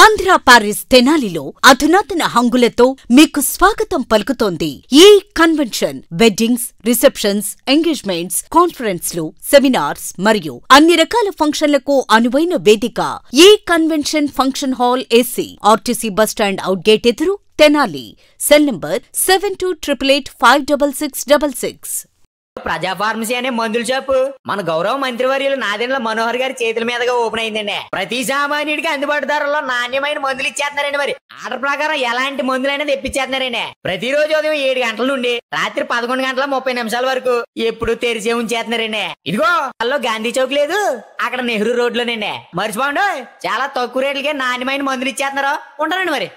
Andhra Paris తెనాలిలో అధునాతన హంగులతో మీకు స్వాగతం పలుకుతోంది ఈ కన్వెన్షన్. వెడ్డింగ్స్, రిసెప్షన్స్, ఎంగేజ్మెంట్స్, కాన్ఫరెన్స్లు, సెమినార్స్ మరియు అన్ని రకాల ఫంక్షన్లకు అనువైన వేదిక. ఈ convention function hall AC, RTC bus stand out gate ఎదురు, తెనాలి. Cell number 7288566666. ప్రజా ఫార్మసీ అనే మందుల షాపు మన గౌరవ మంత్రివర్యులు నాదెండ్ల మనోహర్ గారి చేతుల మీదుగా ఓపెన్ అయిందండి. ప్రతి సామాన్యుడికి అందుబాటు ధరల్లో నాణ్యమైన మందులు ఇచ్చేస్తున్నారండి. మరి ఆర్డర్ ప్రకారం ఎలాంటి మందులైనా తెప్పించేస్తున్నారండి. ప్రతిరోజు ఉదయం 7 గంటల నుండి రాత్రి 11:30 వరకు ఎప్పుడు తెరిచే ఉంచేస్తున్నారండి. ఇదిగో అల్లో గాంధీ చౌక్ లేదు, అక్కడ నెహ్రూ రోడ్ లోనండి. మర్చిపోండి, చాలా తక్కువ రేట్లకే నాణ్యమైన మందులు ఇచ్చేస్తున్నారు. ఉంటారండి మరి.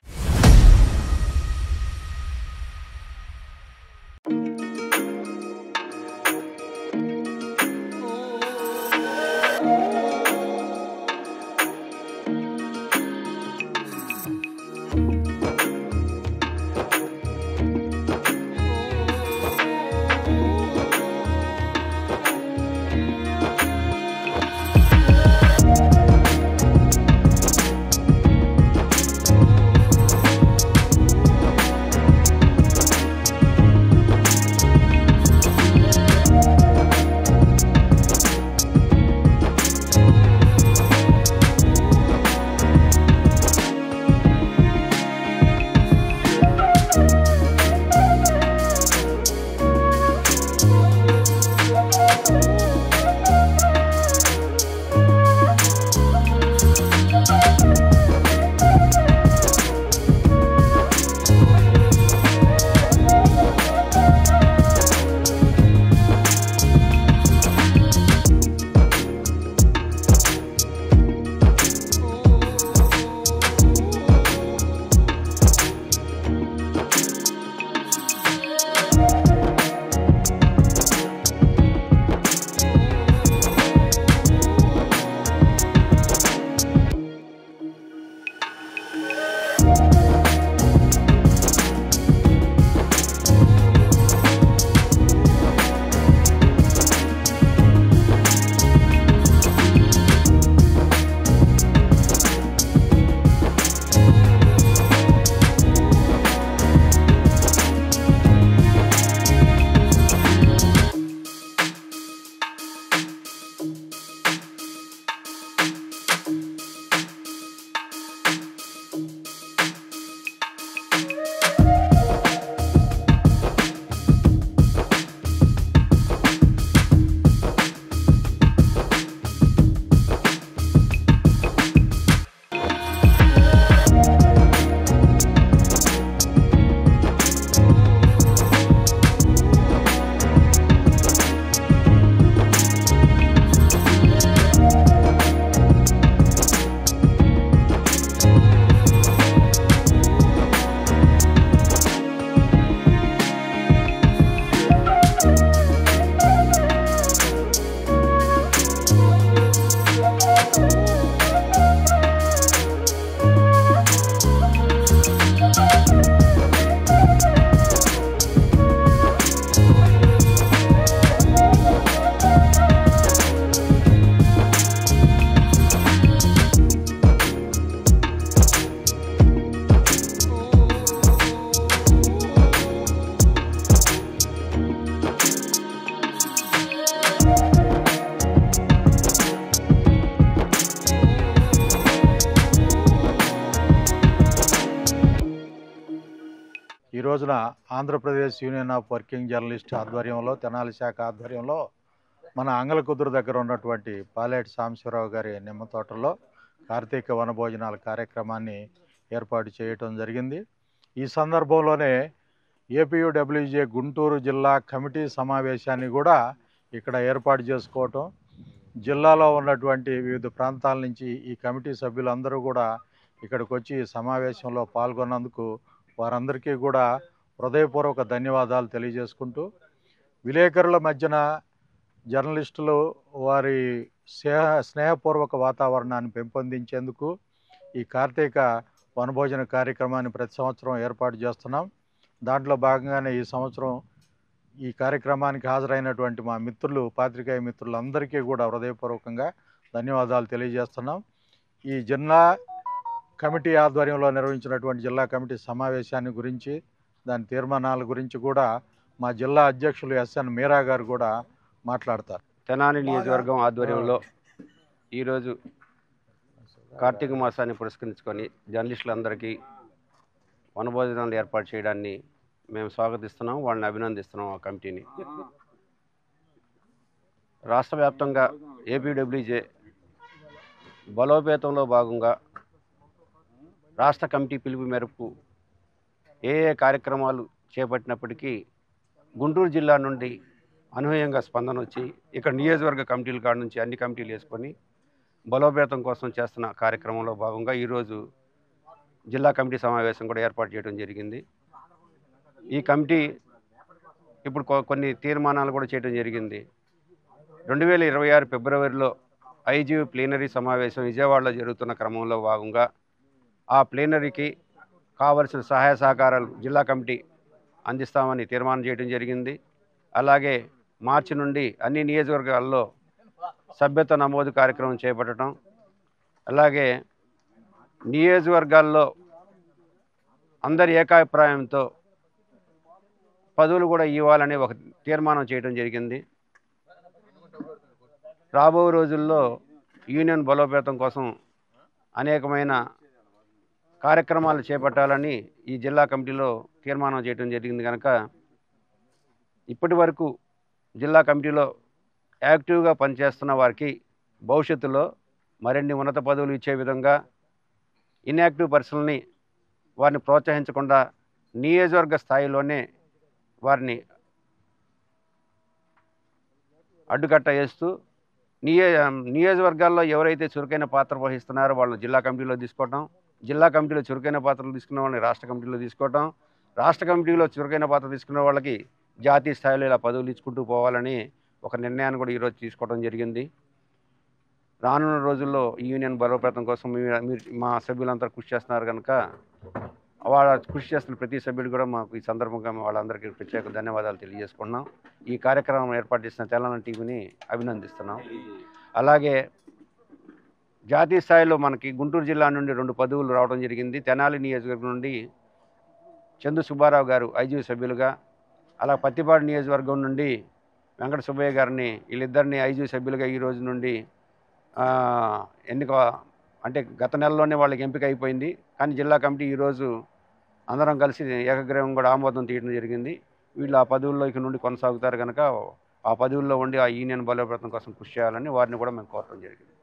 ఈ రోజున Andhra Pradesh union of working journalist ఆధ్వర్యంలో, తెనాలి శాఖ ఆధ్వర్యంలో మన అంగలకుదురు దగ్గర ఉన్నటువంటి పాలేటి సాంబశివరావు గారి నిమ్మ తోటలో కార్తీక వనభోజనాల కార్యక్రమాన్ని ఏర్పాటు చేయటం జరిగింది. ఈ సందర్భంలోనే ఏపీయూడబ్ల్యూజే గుంటూరు జిల్లా కమిటీ సమావేశాన్ని కూడా ఇక్కడ ఏర్పాటు చేసుకోవటం, జిల్లాలో ఉన్నటువంటి వివిధ ప్రాంతాల నుంచి ఈ కమిటీ సభ్యులందరూ కూడా ఇక్కడికి వచ్చి సమావేశంలో పాల్గొన్నందుకు వారందరికీ కూడా హృదయపూర్వక ధన్యవాదాలు తెలియజేసుకుంటూ, విలేకరుల మధ్యన జర్నలిస్టులు వారి స్నేహపూర్వక వాతావరణాన్ని పెంపొందించేందుకు ఈ కార్తీక వనభోజన కార్యక్రమాన్ని ప్రతి సంవత్సరం ఏర్పాటు చేస్తున్నాం. దాంట్లో భాగంగానే ఈ సంవత్సరం ఈ కార్యక్రమానికి హాజరైనటువంటి మా మిత్రులు, పాత్రికేయ మిత్రులందరికీ కూడా హృదయపూర్వకంగా ధన్యవాదాలు తెలియజేస్తున్నాం. ఈ జిల్లా కమిటీ ఆధ్వర్యంలో నిర్వహించినటువంటి జిల్లా కమిటీ సమావేశాన్ని గురించి దాని తీర్మానాల గురించి కూడా మా జిల్లా అధ్యక్షులు ఎస్ఎన్ మీరా గారు కూడా మాట్లాడతారు. తెనాలి నియోజకవర్గం ఆధ్వర్యంలో ఈరోజు కార్తీక మాసాన్ని పురస్కరించుకొని జర్నలిస్టులందరికీ వనభోజనాలు ఏర్పాటు చేయడాన్ని మేము స్వాగతిస్తున్నాం, వాళ్ళని అభినందిస్తున్నాం. ఆ కమిటీని రాష్ట్ర వ్యాప్తంగా ఏపీడబ్ల్యూజే బలోపేతంలో భాగంగా రాష్ట్ర కమిటీ పిలుపు మేరకు ఏ కార్యక్రమాలు చేపట్టినప్పటికీ గుంటూరు జిల్లా నుండి అనూహ్యంగా స్పందన వచ్చి ఇక్కడ నియోజకవర్గ కమిటీల కాడ నుంచి అన్ని కమిటీలు వేసుకొని బలోపేతం కోసం చేస్తున్న కార్యక్రమంలో భాగంగా ఈరోజు జిల్లా కమిటీ సమావేశం కూడా ఏర్పాటు చేయడం జరిగింది. ఈ కమిటీ ఇప్పుడు కొన్ని తీర్మానాలు కూడా చేయడం జరిగింది. 2026 ఫిబ్రవరిలో ఐజీయూ ప్లీనరీ సమావేశం విజయవాడలో జరుగుతున్న క్రమంలో భాగంగా ఆ ప్లీనరీకి కావలసిన సహాయ సహకారాలు జిల్లా కమిటీ అందిస్తామని తీర్మానం చేయడం జరిగింది. అలాగే మార్చి నుండి అన్ని నియోజకవర్గాల్లో సభ్యత్వ నమోదు కార్యక్రమం చేపట్టడం, అలాగే నియోజకవర్గాల్లో అందరి ఏకాభిప్రాయంతో పదవులు కూడా ఇవ్వాలని ఒక తీర్మానం చేయడం జరిగింది. రాబో రోజుల్లో యూనియన్ బలోపేతం కోసం అనేకమైన కార్యక్రమాలు చేపట్టాలని ఈ జిల్లా కమిటీలో తీర్మానం చేయడం జరిగింది. కనుక ఇప్పటి వరకు జిల్లా కమిటీలో యాక్టివ్గా పనిచేస్తున్న వారికి భవిష్యత్తులో మరిన్ని ఉన్నత పదవులు ఇచ్చే విధంగా ఇన్యాక్టివ్ పర్సన్ని వారిని ప్రోత్సహించకుండా నియోజకవర్గ స్థాయిలోనే వారిని అడ్డుకట్ట వేస్తూ నియోజకవర్గాల్లో ఎవరైతే చురుకైన పాత్ర వహిస్తున్నారో వాళ్ళని జిల్లా కమిటీలో తీసుకోవటం, జిల్లా కమిటీలో చురుకైన పాత్రలు తీసుకున్న వాళ్ళని రాష్ట్ర కమిటీలో తీసుకోవటం, రాష్ట్ర కమిటీలో చురుకైన పాత్ర తీసుకున్న వాళ్ళకి జాతీయ స్థాయిలో ఇలా పదవులు ఇచ్చుకుంటూ పోవాలని ఒక నిర్ణయాన్ని కూడా ఈరోజు తీసుకోవడం జరిగింది. రానున్న రోజుల్లో ఈ యూనియన్ బలోపేతం కోసం మీరు మా సభ్యులంతా కృషి చేస్తున్నారు కనుక వాళ్ళ కృషి చేస్తున్న ప్రతి సభ్యుడు కూడా మాకు ఈ సందర్భంగా వాళ్ళందరికీ ప్రత్యేక ధన్యవాదాలు తెలియజేసుకుంటున్నాం. ఈ కార్యక్రమం ఏర్పాటు చేసిన తెలంగాణ టీవీని అభినందిస్తున్నాం. అలాగే జాతీయ స్థాయిలో మనకి గుంటూరు జిల్లా నుండి 2 పదవులు రావడం జరిగింది. తెనాలి నియోజకవర్గం నుండి చందు సుబ్బారావు గారు ఐజీయూ సభ్యులుగా, అలా పత్తిపాడు నియోజకవర్గం నుండి వెంకట సుబ్బయ్య గారిని వీళ్ళిద్దరిని ఐజీయూ సభ్యులుగా ఈ రోజు నుండి ఎన్నిక అంటే గత నెలలోనే వాళ్ళకి ఎంపిక అయిపోయింది. కానీ జిల్లా కమిటీ ఈరోజు అందరం కలిసి ఏకగ్రీవం కూడా ఆమోదం తీయడం జరిగింది. వీళ్ళు ఆ పదవుల్లో ఇక నుండి కొనసాగుతారు కనుక ఆ పదవుల్లో ఉండి ఆ యూనియన్ బలోపేతం కోసం కృషి చేయాలని వారిని కూడా మేము కోరడం జరిగింది.